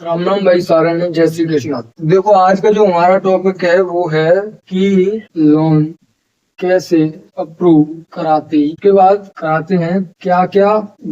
राम राम भाई सारण, जय श्री कृष्णा। देखो आज का जो हमारा टॉपिक है वो है कि लोन कैसे अप्रूव कराते हैं, उसके बाद कराते हैं क्या क्या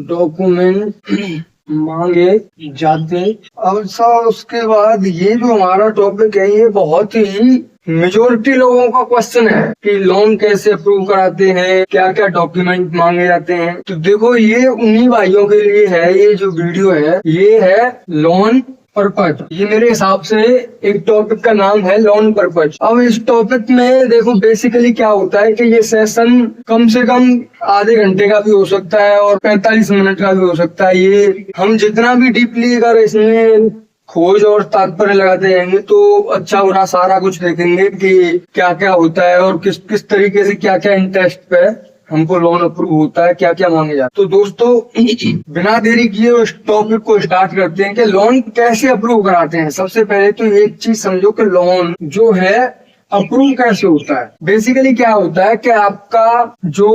डॉक्यूमेंट मांगे जाते हैं। और उसके बाद ये जो हमारा टॉपिक है ये बहुत ही मेजोरिटी लोगों का क्वेश्चन है कि लोन कैसे अप्रूव कराते हैं, क्या क्या डॉक्यूमेंट मांगे जाते हैं। तो देखो ये उन्हीं भाइयों के लिए है, ये जो वीडियो है ये है लोन पर्पज। ये मेरे हिसाब से एक टॉपिक का नाम है लोन पर्पज। अब इस टॉपिक में देखो बेसिकली क्या होता है कि ये सेशन कम से कम आधे घंटे का भी हो सकता है और 45 मिनट का भी हो सकता है। ये हम जितना भी डीपली अगर इसमें खोज और तात्पर्य लगाते रहेंगे तो अच्छा बुरा सारा कुछ देखेंगे कि क्या क्या होता है और किस किस तरीके से क्या क्या इंटरेस्ट पे हमको लोन अप्रूव होता है, क्या क्या मांगे जाते हैं। तो दोस्तों बिना देरी किए उस टॉपिक को स्टार्ट करते हैं कि लोन कैसे अप्रूव कराते हैं। सबसे पहले तो एक चीज समझो कि लोन जो है अप्रूव कैसे होता है। बेसिकली क्या होता है कि आपका जो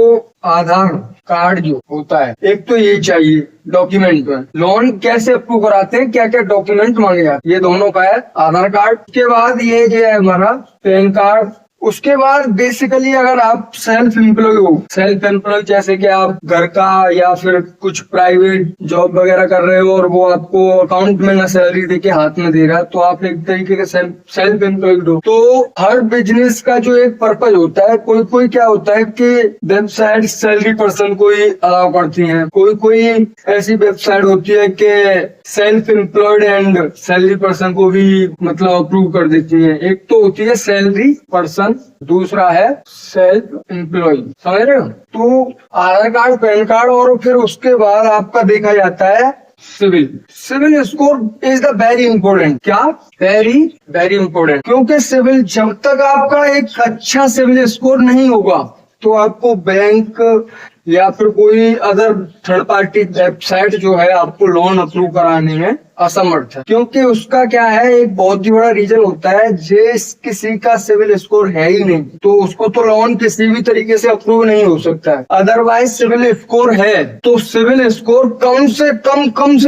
आधार कार्ड जो होता है, एक तो ये चाहिए डॉक्यूमेंट में। लोन कैसे अप्रूव कराते हैं, क्या क्या डॉक्यूमेंट मांगे जाते हैं, ये दोनों का है आधार कार्ड। उसके बाद ये जो है हमारा पैन कार्ड। उसके बाद बेसिकली अगर आप सेल्फ एम्प्लॉय हो, सेल्फ एम्प्लॉय जैसे कि आप घर का या फिर कुछ प्राइवेट जॉब वगैरह कर रहे हो और वो आपको अकाउंट में ना सैलरी देके हाथ में दे रहा है, तो आप एक तरीके के सेल्फ एम्प्लॉयड हो। तो हर बिजनेस का जो एक पर्पज होता है, कोई कोई क्या होता है कि वेबसाइट सैलरी पर्सन को ही अलाउ करती है, कोई कोई ऐसी वेबसाइट होती है कि self employed and salary person को भी मतलब अप्रूव कर देती है। एक तो होती है सैलरी पर्सन, दूसरा है सेल्फ एम्प्लॉय। समझ रहे हो? तो आधार कार्ड, पैन कार्ड और फिर उसके बाद आपका देखा जाता है CIBIL score is the very important. क्या? वेरी इंपॉर्टेंट, क्योंकि सिविल जब तक आपका एक अच्छा सिविल स्कोर नहीं होगा तो आपको बैंक या फिर कोई अदर थर्ड पार्टी वेबसाइट जो है आपको लोन अप्रूव कराने में असमर्थ है। क्योंकि उसका क्या है, एक बहुत ही बड़ा रीजन होता है, जिस किसी का सिविल स्कोर है ही नहीं तो उसको तो लोन किसी भी तरीके से अप्रूव नहीं हो सकता है। अदरवाइज सिविल स्कोर है तो सिविल स्कोर कम से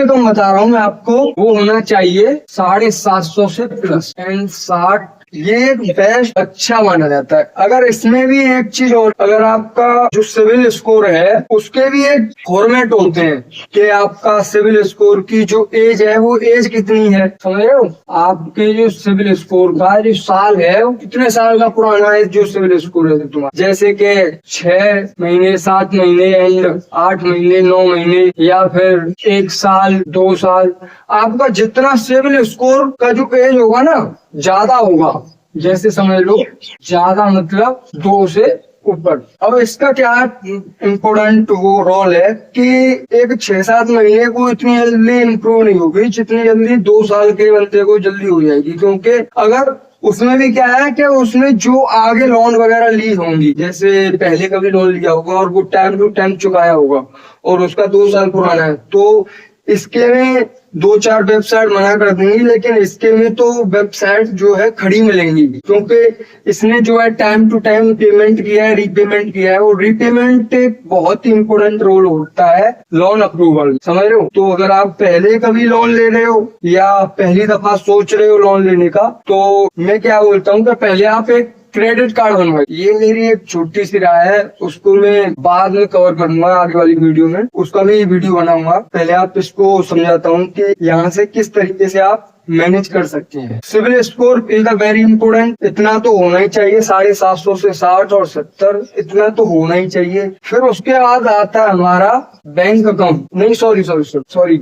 कम बता रहा हूँ मैं आपको, वो होना चाहिए 750 से प्लस एंड 60 ये बेस्ट अच्छा माना जाता है। अगर इसमें भी एक चीज और, अगर आपका जो सिविल स्कोर है उसके भी एक फॉर्मेट होते हैं कि आपका सिविल स्कोर की जो एज है वो एज कितनी है। समझ रहे हो? आपके जो सिविल स्कोर का जो साल है वो कितने साल का पुराना है जो सिविल स्कोर है तुम्हारा, जैसे कि 6 महीने, 7 महीने एंड 8 महीने, 9 महीने या फिर 1 साल, 2 साल। आपका जितना सिविल स्कोर का जो एज होगा ना ज्यादा होगा, जैसे समझ लो ज्यादा मतलब 2 से ऊपर। अब इसका क्या इम्पोर्टेंट वो रोल है कि एक 6-7 महीने को इतनी जल्दी इम्प्रूव नहीं होगी जितनी जल्दी 2 साल के बंदे को जल्दी हो जाएगी। क्योंकि अगर उसमें भी क्या है कि उसने जो आगे लोन वगैरह ली होंगी, जैसे पहले कभी लोन लिया होगा और वो टाइम टू टाइम चुकाया होगा और उसका 2 साल पुराना है, तो इसके में 2-4 वेबसाइट मना कर देंगी, लेकिन इसके में तो वेबसाइट जो है खड़ी मिलेंगी, क्योंकि इसने जो है टाइम टू टाइम पेमेंट किया है, रीपेमेंट किया है। और रीपेमेंट एक बहुत ही इंपॉर्टेंट रोल होता है लोन अप्रूवल। समझ रहे हो? तो अगर आप पहले कभी लोन ले रहे हो या पहली दफा सोच रहे हो लोन लेने का, तो मैं क्या बोलता हूँ कि पहले आप एक क्रेडिट कार्ड बनवाए। ये मेरी एक छोटी सी राय है, उसको मैं बाद में कवर करूंगा आगे वाली वीडियो में, उसका भी वीडियो बनाऊंगा। पहले आप इसको समझाता हूँ कि यहाँ से किस तरीके से आप मैनेज कर सकते हैं। CIBIL score is the very important, इतना तो होना ही चाहिए, 750 से 60 और 70 इतना तो होना ही चाहिए। फिर उसके बाद आता है हमारा बैंक अकाउंट, नहीं सॉरी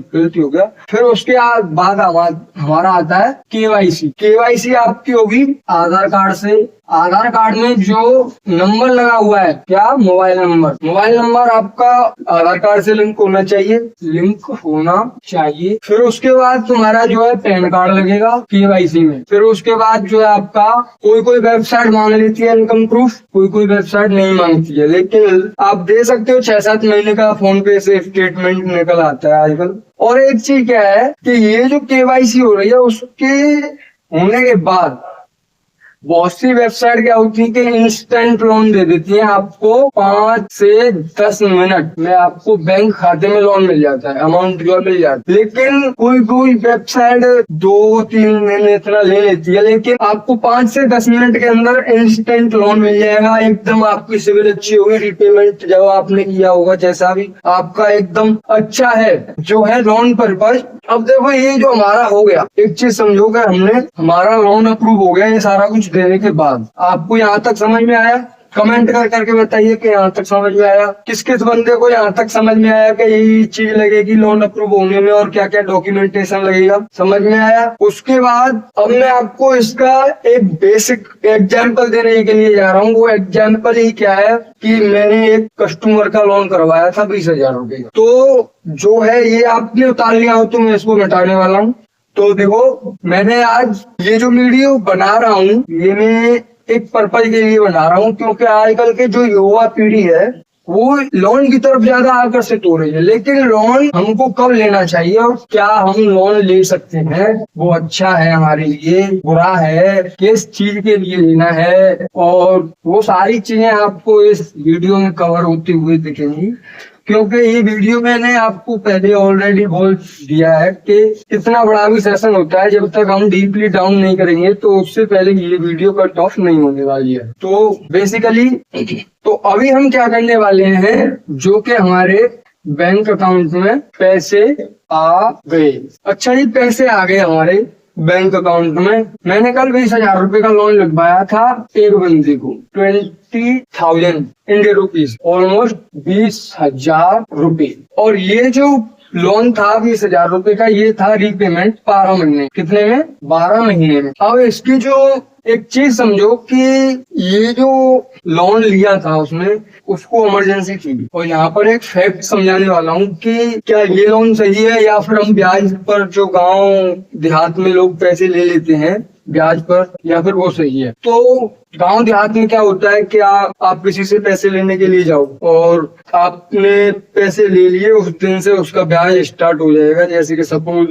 गलती हो गया। फिर उसके बाद हमारा आता है केवाईसी आपकी होगी आधार कार्ड से। आधार कार्ड में जो नंबर लगा हुआ है, क्या? मोबाइल नंबर आपका आधार कार्ड से लिंक होना चाहिए। फिर उसके बाद तुम्हारा जो है पैन कार्ड लगेगा केवाईसी में। फिर उसके बाद जो है आपका कोई वेबसाइट मांग लेती है इनकम प्रूफ, कोई वेबसाइट नहीं मांगती है, लेकिन आप दे सकते हो 6-7 महीने का फोन पे से स्टेटमेंट निकल आता है आजकल। और एक चीज क्या है कि ये जो केवाईसी हो रही है उसके होने के बाद बहुत सी वेबसाइट क्या होती है कि इंस्टेंट लोन दे देती है आपको 5 से 10 मिनट में आपको बैंक खाते में लोन मिल जाता है, अमाउंट जो मिल जाता है। लेकिन कोई कोई वेबसाइट 2-3 दिन इतना ले लेती है, लेकिन आपको 5 से 10 मिनट के अंदर इंस्टेंट लोन मिल जाएगा। एकदम आपकी सिविल अच्छी होगी, रिपेमेंट जब आपने किया होगा जैसा भी आपका एकदम अच्छा है जो है लोन पर्पज। अब देखो ये जो हमारा हो गया, एक चीज समझो कि हमने हमारा लोन अप्रूव हो गया, ये सारा कुछ देने के बाद आपको यहाँ तक समझ में आया? कमेंट कर करके बताइए कि यहाँ तक समझ में आया। किस किस बंदे को यहाँ तक समझ में आया कि यही चीज लगेगी लोन अप्रूव होने में और क्या क्या डॉक्यूमेंटेशन लगेगा, समझ में आया? उसके बाद अब मैं आपको इसका एक बेसिक एग्जाम्पल देने के लिए जा रहा हूँ। वो एग्जाम्पल ही क्या है कि मैंने एक कस्टमर का लोन करवाया था 20,000 रुपए का। तो जो है ये आपने उतार लिया हो तो मैं इसको मिटाने वाला हूँ। तो देखो मैंने आज ये जो वीडियो बना रहा हूँ ये मैं एक पर्पज के लिए बना रहा हूँ, क्योंकि आजकल के जो युवा पीढ़ी है वो लोन की तरफ ज्यादा आकर्षित हो रही है। लेकिन लोन हमको कब लेना चाहिए और क्या हम लोन ले सकते हैं, वो अच्छा है हमारे लिए, बुरा है, किस चीज के लिए लेना है, और वो सारी चीजें आपको इस वीडियो में कवर होते हुए दिखेंगी। क्योंकि ये वीडियो मैंने आपको पहले ऑलरेडी बोल दिया है कि इतना बड़ा भी सेशन होता है, जब तक हम डीपली डाउन नहीं करेंगे तो उससे पहले ये वीडियो कट ऑफ नहीं होने वाली है। तो बेसिकली तो अभी हम क्या करने वाले हैं, जो कि हमारे बैंक अकाउंट में पैसे आ गए। अच्छा जी, पैसे आ गए हमारे बैंक अकाउंट में। मैंने कल 20,000 रुपए का लोन लगवाया था एक बंदे को, 20,000 इंडियन रुपीज, ऑलमोस्ट 20,000 रुपए। और ये जो लोन था 20,000 रुपए का, ये था रीपेमेंट 12 महीने। कितने में? 12 महीने में। अब इसकी जो एक चीज समझो कि ये जो लोन लिया था उसमें उसको इमरजेंसी थी। और यहाँ पर एक फैक्ट समझाने वाला हूँ कि क्या ये लोन सही है या फिर हम ब्याज पर जो गांव देहात में लोग पैसे ले लेते हैं ब्याज पर, या फिर वो सही है। तो गांव देहात में क्या होता है कि आप किसी से पैसे लेने के लिए जाओ और आपने पैसे ले लिए, उस दिन से उसका ब्याज स्टार्ट हो जाएगा। जैसे कि सपोज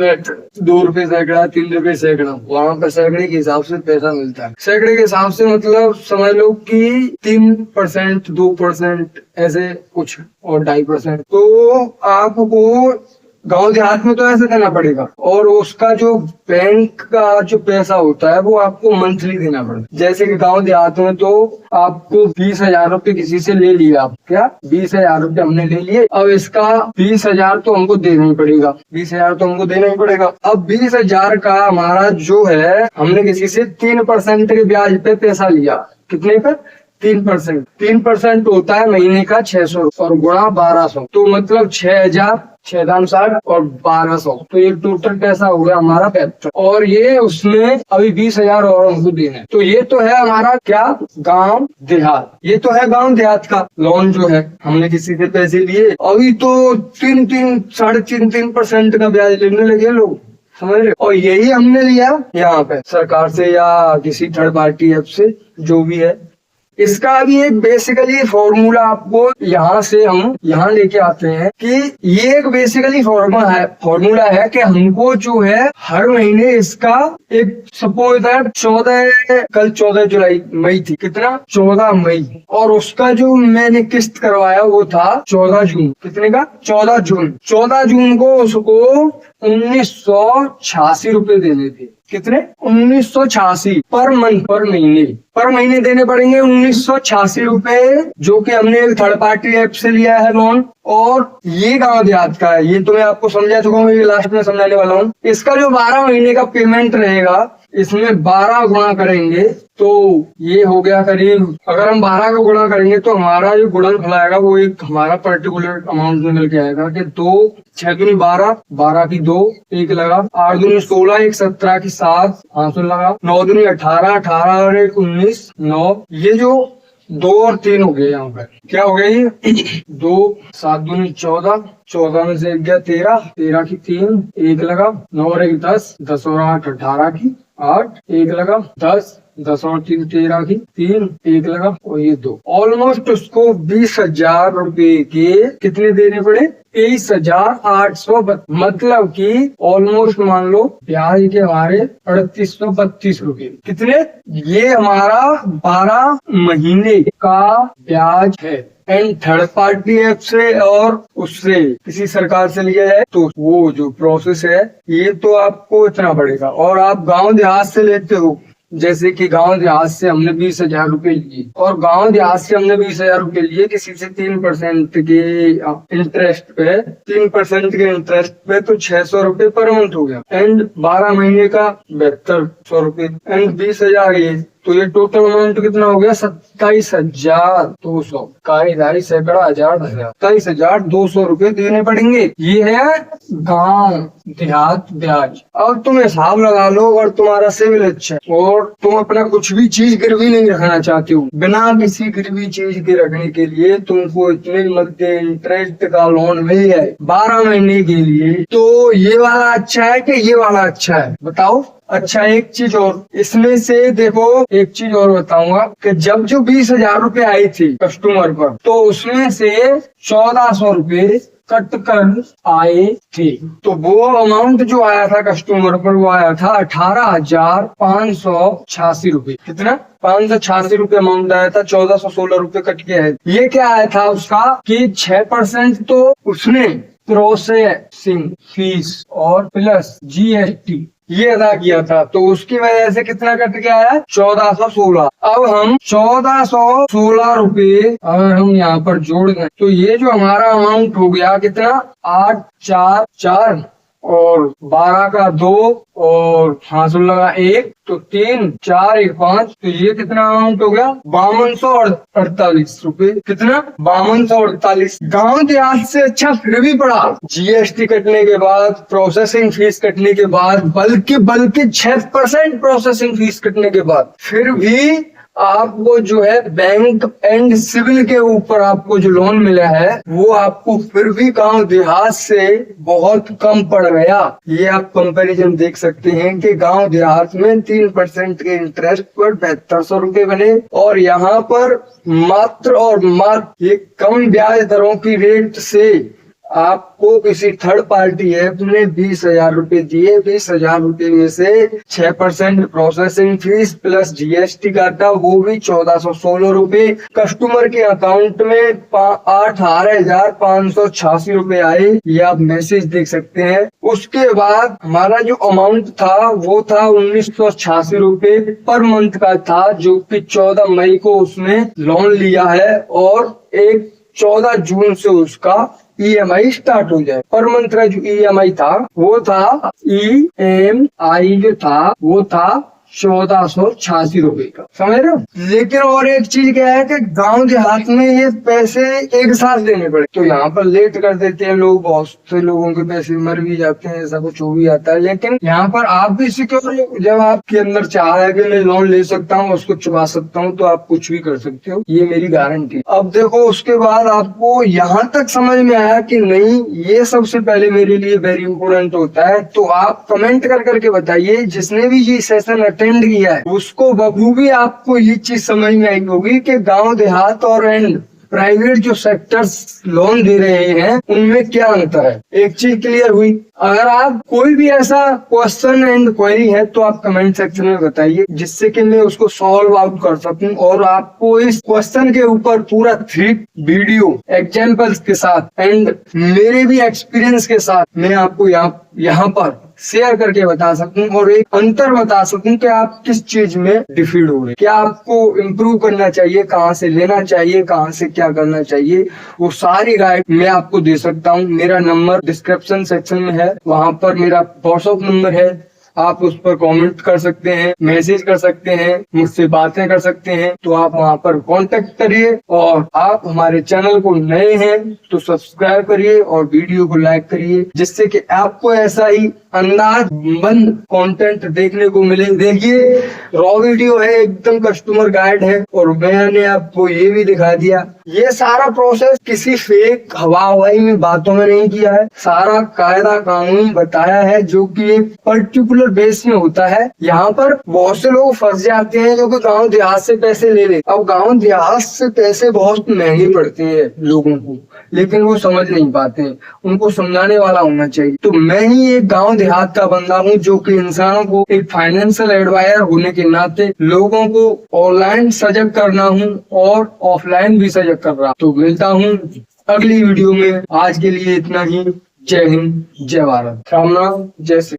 2 रुपए सैकड़ा, 3 रुपए सैकड़ा, वहाँ पर सैकड़े के हिसाब से पैसा मिलता है। सैकड़े के हिसाब से मतलब समझ लो कि 3%, 2% ऐसे कुछ, और 2.5%। तो आपको गांव देहात में तो ऐसे देना पड़ेगा। और उसका जो बैंक का जो पैसा होता है वो आपको मंथली देना पड़ेगा। जैसे कि गांव देहात में तो आपको 20,000 रुपए किसी से ले लिया, आप क्या 20,000 रुपए हमने ले लिए, अब इसका 20,000 तो हमको देना ही पड़ेगा, 20,000 तो हमको देना ही पड़ेगा। अब 20,000 का हमारा जो है, हमने किसी से 3% के ब्याज पे पैसा लिया। कितने पे? 3%। 3% होता है महीने का 600 और गुणा 1200, तो मतलब 6,000, 6,60 और 1200, तो ये टोटल पैसा हो गया हमारा 75। और ये उसमें अभी 20,000 और हमको देना है। तो ये तो है हमारा क्या, गांव देहात। ये तो है गांव देहात का लोन जो है, हमने किसी से पैसे लिए, अभी तो 3, 3.5% का ब्याज लेने लगे लोग, समझ रहे। और यही हमने लिया यहाँ पे सरकार से या किसी थर्ड पार्टी ऐप से, जो भी है। इसका भी एक बेसिकली फॉर्मूला आपको यहाँ से हम यहाँ लेके आते हैं कि ये एक बेसिकली फॉर्मूला है कि हमको जो है हर महीने इसका एक सपोज दैट 14 जुलाई मई थी, कितना 14 मई, और उसका जो मैंने किस्त करवाया वो था 14 जून। कितने का? 14 जून। 14 जून को उसको 1986 रुपए देने थे। कितने? 1986 पर मंथ, पर महीने देने पड़ेंगे 1986 रुपए, जो कि हमने एक थर्ड पार्टी ऐप से लिया है लोन। और ये गांव देहात का है, ये तो मैं आपको समझा चुका हूँ, ये लास्ट में समझाने वाला हूँ। इसका जो 12 महीने का पेमेंट रहेगा, इसमें 12 गुणा करेंगे तो ये हो गया करीब, अगर हम 12 का गुणा करेंगे तो हमारा जो गुणनफल आएगा वो एक हमारा पर्टिकुलर अमाउंट में मिल के आएगा कि 2, 6 दूनी 12, 12 की 2, 1 लगा, 8 दूनी 16, 1 17 की 7, 500 लगा, 9 दूनी 18, 18 और 1 19, 9। ये जो 2 और 3 हो गए, यहाँ पर क्या हो गया ये 2, 7 दूनी 14, 14 में से 1 गया 13, 13 की 3, 1 लगा, 9 और 1 10, 10 और 8 18 की 8, 1 लगा 10, 10 और 3 13 की 3 1 लगा और ये 2, ऑलमोस्ट उसको 20,000 रुपए के कितने देने पड़े, 23,800। मतलब कि ऑलमोस्ट मान लो ब्याज के हमारे 3832 रुपए, कितने, ये हमारा 12 महीने का ब्याज है। एंड थर्ड पार्टी ऐप से और उससे किसी सरकार से लिया जाए तो वो जो प्रोसेस है ये तो आपको इतना पड़ेगा। और आप गांव देहात से लेते हो, जैसे कि गांव देहात से हमने 20,000 रुपए लिए और गांव देहात से हमने 20,000 रुपए लिए किसी से 3% के इंटरेस्ट पे, 3% के इंटरेस्ट पे तो 600 रुपए पर मंथ हो गया। एंड 12 महीने का 7200 रुपए एंड 20,000 ये, तो ये टोटल अमाउंट कितना हो गया, 27,200 का 27,200 रुपए देने पड़ेंगे। ये है गांव देहात ब्याज। अब तुम हिसाब लगा लो, और तुम्हारा सिविल अच्छा है और तुम अपना कुछ भी चीज गिरवी नहीं रखना चाहते हो, बिना किसी गिरवी चीज के रखने के लिए तुमको इतने मध्य इंटरेस्ट का लोन मिल जाए 12 महीने के लिए, तो ये वाला अच्छा है कि ये वाला अच्छा है, बताओ। अच्छा, एक चीज और इसमें से देखो, एक चीज और बताऊंगा कि जब जो 20,000 रुपए आई थी कस्टमर पर, तो उसमें से 1,400 रुपए कट कर आए थे। तो वो अमाउंट जो आया था कस्टमर पर वो आया था 18,586 रुपए। कितना, 586 रुपए अमाउंट आया था, 1,416 रुपए कट के आए। ये क्या आया था उसका कि 6% तो उसने प्रोसेसिंग फीस और प्लस GST ये अदा किया था, तो उसकी वजह से कितना कट के आया, 1,416। अब हम 1,416 रुपए अगर हम यहाँ पर जोड़ दें तो ये जो हमारा अमाउंट हो गया कितना, 844 और 12 का 2 और हाथ लगा 1 तो 3 4 1 5, तो ये कितना अमाउंट हो गया, 5248 रुपए। कितना, 5248। गांव देहात से अच्छा फिर भी पड़ा, GST कटने के बाद, प्रोसेसिंग फीस कटने के बाद, बल्कि 6% प्रोसेसिंग फीस कटने के बाद फिर भी आपको जो है बैंक एंड सिविल के ऊपर आपको जो लोन मिला है वो आपको फिर भी गांव देहात से बहुत कम पड़ गया। ये आप कंपैरिजन देख सकते हैं कि गांव देहात में 3% के इंटरेस्ट पर 7200 रुपए बने और यहाँ पर मात्र और मात्र ये कम ब्याज दरों की रेट से आपको किसी थर्ड पार्टी ऐप ने 20,000 रुपए दिए। 20,000 रुपए में से 6% प्रोसेसिंग फीस प्लस GST काटा, वो भी 1,416 रुपए। कस्टमर के अकाउंट में 18,586 रुपए आए, ये आप मैसेज देख सकते हैं। उसके बाद हमारा जो अमाउंट था वो था 1,986 रुपए पर मंथ का था, जो कि 14 मई को उसने लोन लिया है और 14 जून से उसका EMI स्टार्ट हो जाए। पर मंथ का जो EMI था वो था EMI जो था वो था 1,486 रुपए का, समझ रहे हो। लेकिन और एक चीज क्या है कि गांव देहात में ये पैसे एक साथ देने पड़े, तो यहाँ पर लेट कर देते हैं लोग, बहुत से लोगों के पैसे मर भी जाते हैं, ऐसा कुछ हो भी जाता है। लेकिन यहाँ पर आप भी सिक्योर हो, जब आपके अंदर चाह है कि मैं लोन ले सकता हूँ, उसको चुका सकता हूँ, तो आप कुछ भी कर सकते हो, ये मेरी गारंटी। अब देखो उसके बाद आपको यहाँ तक समझ में आया कि नहीं, ये सबसे पहले मेरे लिए वेरी इंपोर्टेंट होता है, तो आप कमेंट कर करके बताइए। जिसने भी ये सेशन अटेंड किया है उसको बखूबी आपको ये चीज समझ में आई होगी कि गांव देहात और एंड प्राइवेट जो सेक्टर्स लोन दे रहे हैं उनमें क्या अंतर है। एक चीज क्लियर हुई। अगर आप कोई भी ऐसा क्वेश्चन एंड क्वेरी है तो आप कमेंट सेक्शन में बताइए, जिससे कि मैं उसको सॉल्व आउट कर सकूं और आपको इस क्वेश्चन के ऊपर पूरा 3 वीडियो एग्जांपल्स के साथ एंड मेरे भी एक्सपीरियंस के साथ मैं आपको यहाँ पर शेयर करके बता सकूं और एक अंतर बता सकूं कि आप किस चीज में डिफीट हो गए, क्या आपको इम्प्रूव करना चाहिए, कहाँ से लेना चाहिए, कहाँ से क्या करना चाहिए, वो सारी गाइड मैं आपको दे सकता हूँ। मेरा नंबर डिस्क्रिप्शन सेक्शन में है, वहां पर मेरा व्हाट्सएप नंबर है, आप उस पर कमेंट कर सकते हैं, मैसेज कर सकते हैं, मुझसे बातें कर सकते हैं, तो आप वहां पर कांटेक्ट करिए। और आप हमारे चैनल को नए हैं तो सब्सक्राइब करिए और वीडियो को लाइक करिए, जिससे कि आपको ऐसा ही अंदाजबंद कंटेंट देखने को मिले। देखिए रॉ वीडियो है, एकदम कस्टमर गाइड है और मैंने आपको ये भी दिखा दिया ये सारा प्रोसेस किसी फेक हवा हवाई में बातों में नहीं किया है, सारा कायदा कानून बताया है जो कि एक पर्टिकुलर बेस में होता है। यहाँ पर बहुत से लोग फंस जाते हैं जो कि गांव देहात से पैसे ले लेते। अब गांव देहात से पैसे बहुत महंगे पड़ते हैं लोगों को, लेकिन वो समझ नहीं पाते, उनको समझाने वाला होना चाहिए। तो मैं ही एक गांव देहात का बंदा हूँ जो कि इंसानों को एक फाइनेंशियल एडवाइजर होने के नाते लोगों को ऑनलाइन सजग करना हूँ और ऑफलाइन भी सजग कर रहा। तो मिलता हूँ अगली वीडियो में, आज के लिए इतना ही। जय हिंद, जय भारत, राम राम, जय श्री।